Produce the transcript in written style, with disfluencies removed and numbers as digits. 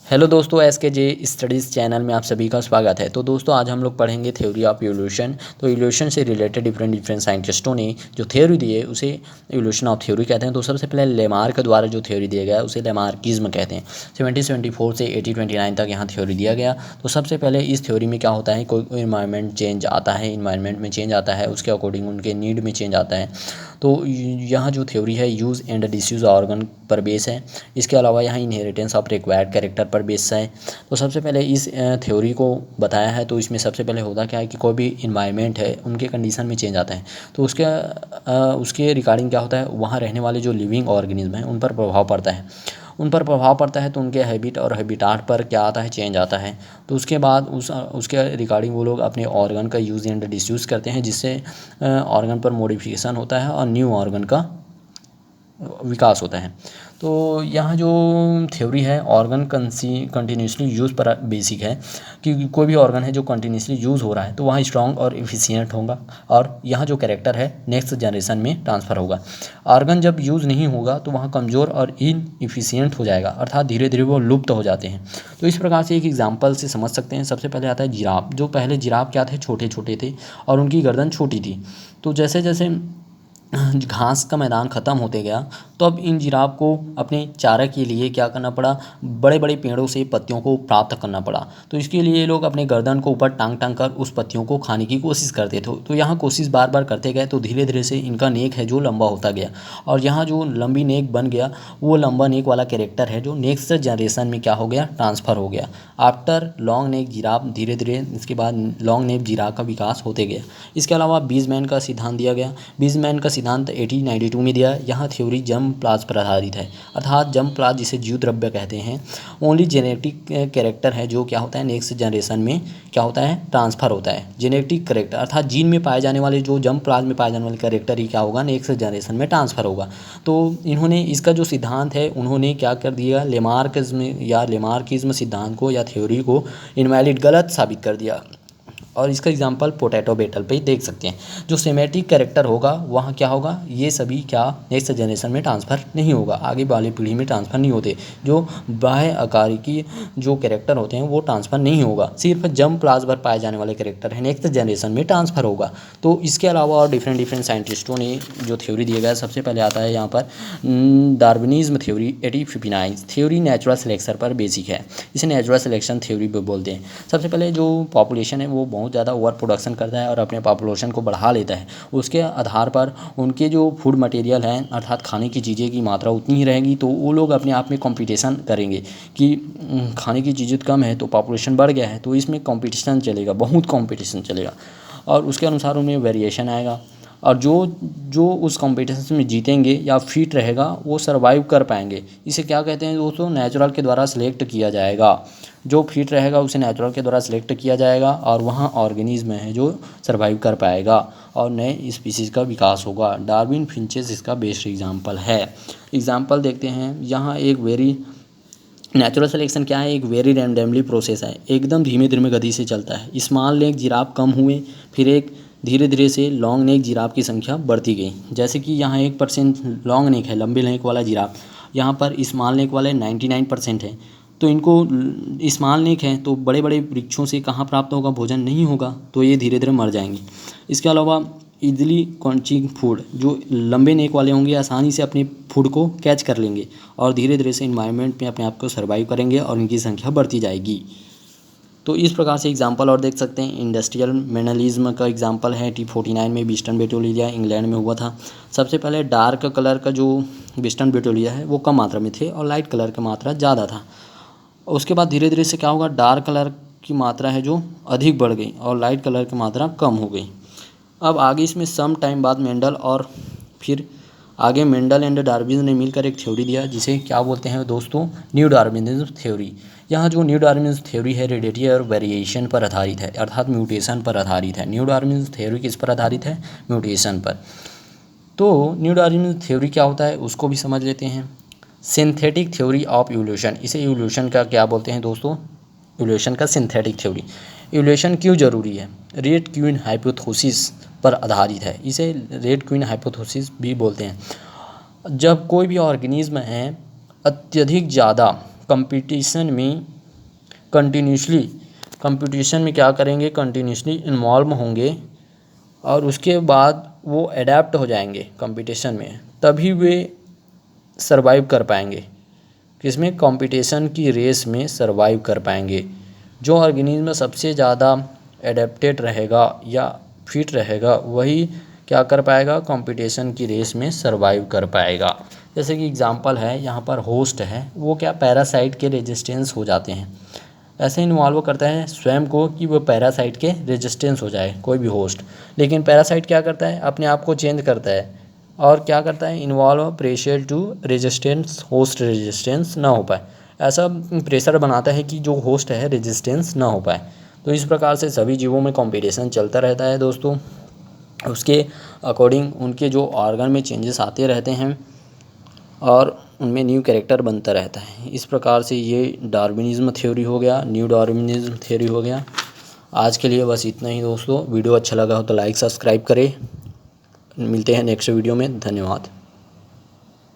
Hello दोस्तों, S के जे studies channel में आप सभी का स्वागत है। तो दोस्तों, आज हम लोग पढ़ेंगे थ्योरी ऑफ इवोल्यूशन। तो इवोल्यूशन से रिलेटेड डिफरेंट साइंटिस्टों ने जो थ्योरी दी है उसे इवोल्यूशन ऑफ थ्योरी कहते हैं। तो सबसे पहले लेमार्क द्वारा जो थ्योरी दिया गया उसे लेमार्किज्म कहते हैं। 1774 से 1829 तक यहाँ थ्योरी दिया गया। तो सबसे पहले इस थ्योरी में क्या होता है, कोई इन्वायरमेंट चेंज आता है, इन्वायरमेंट में चेंज आता है, उसके अकॉर्डिंग उनके नीड में चेंज आता है। तो यहाँ जो थ्योरी है यूज़ एंड डिसयूज़ ऑर्गन पर बेस है। इसके अलावा यहाँ इनहेरिटेंस ऑफ रिक्वायर्ड कैरेक्टर पर बेस है। तो सबसे पहले इस थ्योरी को बताया है। तो इसमें सबसे पहले होता क्या है कि कोई भी इन्वायरमेंट है उनके कंडीशन में चेंज आता है तो उसके रिगार्डिंग क्या होता है, वहाँ रहने वाले जो लिविंग ऑर्गेनिज्म हैं उन पर प्रभाव पड़ता है। तो उनके हैबिट और हैबिटाट पर क्या आता है, चेंज आता है। तो उसके बाद उसके रिगार्डिंग वो लोग अपने ऑर्गन का यूज़ एंड डिसयूज़ करते हैं, जिससे ऑर्गन पर मॉडिफिकेशन होता है और न्यू ऑर्गन का विकास होता है। तो यहाँ जो थ्योरी है ऑर्गन कंटिन्यूसली यूज़ पर बेसिक है कि कोई भी ऑर्गन है जो कंटिन्यूसली यूज़ हो रहा है तो वहाँ स्ट्रॉन्ग और एफिशिएंट होगा और यहाँ जो कैरेक्टर है नेक्स्ट जनरेशन में ट्रांसफ़र होगा। ऑर्गन जब यूज़ नहीं होगा तो वहाँ कमज़ोर और इनएफिशिएंट हो जाएगा, अर्थात धीरे धीरे वो लुप्त हो जाते हैं। तो इस प्रकार से एक एग्जाम्पल से समझ सकते हैं। सबसे पहले आता है जिराफ। जो पहले जिराफ क्या थे, छोटे छोटे थे और उनकी गर्दन छोटी थी। तो जैसे जैसे घास का मैदान ख़त्म होते गया तो अब इन जिराफ को अपने चारा के लिए क्या करना पड़ा, बड़े बड़े पेड़ों से पत्तियों को प्राप्त करना पड़ा। तो इसके लिए ये लोग अपने गर्दन को ऊपर टांग टांग कर उस पत्तियों को खाने की कोशिश करते थे। तो यहाँ कोशिश बार बार करते गए तो धीरे धीरे से इनका नेक है जो लंबा होता गया और यहाँ जो लंबी नेक बन गया वो लंबा नेक वाला कैरेक्टर है जो नेक्स्ट जनरेशन में क्या हो गया, ट्रांसफ़र हो गया। आफ्टर लॉन्ग नेक जिराफ, धीरे धीरे इसके बाद लॉन्ग नेक जिराफ का विकास होते गया। इसके अलावा बीजमैन का सिद्धांत दिया गया। बीजमैन का सिद्धांत 1892 में दिया। यहाँ थ्योरी जर्म प्लाज्म पर आधारित है, अर्थात जर्म प्लाज्म जिसे जीव द्रव्य कहते हैं, ओनली जेनेटिक कैरेक्टर है जो क्या होता है नेक्स्ट जनरेशन में क्या होता है, ट्रांसफ़र होता है। जेनेटिक कैरेक्टर अर्थात जीन में पाए जाने वाले जो जर्म प्लाज्म में पाए जाने वाले कैरेक्टर ही क्या होगा, नेक्स्ट जनरेशन में ट्रांसफ़र होगा। तो इन्होंने इसका जो सिद्धांत है उन्होंने क्या कर दिया, लेमार्किज्म सिद्धांत को या थ्योरी को इनवैलिड, गलत साबित कर दिया। और इसका एग्जांपल पोटैटो बेटल पे ही देख सकते हैं। जो सेमेटिक कैरेक्टर होगा वहाँ क्या होगा, ये सभी क्या नेक्स्ट जनरेशन में ट्रांसफ़र नहीं होगा, आगे वाली पीढ़ी में ट्रांसफ़र नहीं होते। जो बाह्य आकार की जो कैरेक्टर होते हैं वो ट्रांसफ़र नहीं होगा, सिर्फ जर्म प्लाज्म पर पाए जाने वाले कैरेक्टर है नेक्स्ट जनरेशन में ट्रांसफ़र होगा। तो इसके अलावा और डिफरेंट साइंटिस्टों ने जो थ्योरी दिया गया, सबसे पहले आता है यहाँ पर Darwinism theory 1859। Theory natural selection पर बेसिक है, इसे नेचुरल सिलेक्शन थ्योरी भी बोलते हैं। सबसे पहले जो पॉपुलेशन है वो बहुत ज़्यादा ओवर प्रोडक्शन करता है और अपने पॉपुलेशन को बढ़ा लेता है। उसके आधार पर उनके जो फूड मटेरियल हैं अर्थात खाने की चीज़ें की मात्रा उतनी ही रहेगी, तो वो लोग अपने आप में कंपटीशन करेंगे कि खाने की चीज़ें कम है तो पॉपुलेशन बढ़ गया है, तो इसमें कंपटीशन चलेगा, बहुत कंपटीशन चलेगा और उसके अनुसार उनमें वेरिएशन आएगा। और जो उस कंपटीशन में जीतेंगे या फिट रहेगा वो सर्वाइव कर पाएंगे। इसे क्या कहते हैं दोस्तों, नेचुरल के द्वारा सिलेक्ट किया जाएगा। जो फिट रहेगा उसे नेचुरल के द्वारा सिलेक्ट किया जाएगा और वहाँ ऑर्गेनिज्म है जो सर्वाइव कर पाएगा और नए स्पीसीज़ का विकास होगा। डार्विन फिंचेस इसका बेस्ट एग्जाम्पल है। एग्जाम्पल देखते हैं। यहाँ एक वेरी नेचुरल सिलेक्शन क्या है, एक वेरी रैंडमली प्रोसेस है, एकदम धीमे धीमे गति से चलता है। स्मॉल नेक जिराफ कम हुए, फिर एक धीरे धीरे से लॉन्ग नेक जिराफ की संख्या बढ़ती गई। जैसे कि यहाँ 1% लॉन्ग नेक है, लंबे नेक वाला जिराफ, यहाँ पर स्मॉल नेक वाले 99% है। तो इनको स्मॉल नेक है तो बड़े बड़े वृक्षों से कहाँ प्राप्त होगा, भोजन नहीं होगा, तो ये धीरे धीरे मर जाएंगे। इसके अलावा इजली कॉन्चिंग फूड, जो लंबे नेक वाले होंगे आसानी से अपने फूड को कैच कर लेंगे और धीरे धीरे से इन्वायरमेंट में अपने आप को सर्वाइव करेंगे और इनकी संख्या बढ़ती जाएगी। तो इस प्रकार से एग्जांपल और देख सकते हैं। इंडस्ट्रियल मिनरलिज्म का एग्जांपल है 1849 में बीस्टन बेटोलिया इंग्लैंड में हुआ था। सबसे पहले डार्क कलर का जो बीस्टन बेटोलिया है वो कम मात्रा में थे और लाइट कलर की मात्रा ज़्यादा था। उसके बाद धीरे धीरे से क्या होगा, डार्क कलर की मात्रा है जो अधिक बढ़ गई और लाइट कलर की मात्रा कम हो गई। अब आगे इसमें सम टाइम बाद मेंडल और फिर आगे मेंडल एंड डार्विन ने मिलकर एक थ्योरी दिया जिसे क्या बोलते हैं दोस्तों, न्यू डार्विनिज्म थ्योरी। यहाँ जो न्यू डार्विनिज्म थ्योरी है हेरेडिटी और वेरिएशन पर आधारित है, अर्थात म्यूटेशन पर आधारित है। न्यू डार्विनिज्म थ्योरी किस पर आधारित है, म्यूटेशन पर। तो न्यू डार्विनिज्म थ्योरी क्या होता है उसको भी समझ लेते हैं। सिंथेटिक थ्योरी ऑफ इवोल्यूशन, इसे इवोल्यूशन का क्या बोलते हैं दोस्तों, इवोल्यूशन का सिंथेटिक थ्योरी। इवोल्यूशन क्यों ज़रूरी है, रेड क्वीन हाइपोथेसिस पर आधारित है, इसे रेड क्वीन हाइपोथेसिस भी बोलते हैं। जब कोई भी ऑर्गेनिज्म है अत्यधिक ज़्यादा कंपटीशन में कंटिन्यूसली कंपटीशन में क्या करेंगे, कंटिन्यूसली इन्वॉल्व होंगे और उसके बाद वो अडेप्ट हो जाएंगे कंपटीशन में, तभी वे सरवाइव कर पाएंगे। किसमें? कंपटीशन की रेस में सरवाइव कर पाएंगे। जो ऑर्गेनिज्म सबसे ज़्यादा एडेप्टेड रहेगा या फिट रहेगा वही क्या कर पाएगा, कंपटीशन की रेस में सरवाइव कर पाएगा। जैसे कि एग्जांपल है यहाँ पर होस्ट है, वो क्या पैरासाइट के रेजिस्टेंस हो जाते हैं, ऐसे इन्वॉल्व करता है स्वयं को कि वो पैरासाइट के रेजिस्टेंस हो जाए कोई भी होस्ट। लेकिन पैरासाइट क्या करता है, अपने आप को चेंज करता है और क्या करता है, involve pressure to resistance, host resistance ना हो पाए, ऐसा प्रेशर बनाता है कि जो होस्ट है रेजिस्टेंस ना हो पाए। तो इस प्रकार से सभी जीवों में कंपटीशन चलता रहता है दोस्तों। उसके अकॉर्डिंग उनके जो ऑर्गन में चेंजेस आते रहते हैं और उनमें न्यू कैरेक्टर बनता रहता है। इस प्रकार से ये डार्विनिज्म थ्योरी हो गया, न्यू डार्विनिज्म थ्योरी हो गया। आज के लिए बस इतना ही दोस्तों। वीडियो अच्छा लगा हो तो लाइक सब्सक्राइब करें। मिलते हैं नेक्स्ट वीडियो में। धन्यवाद।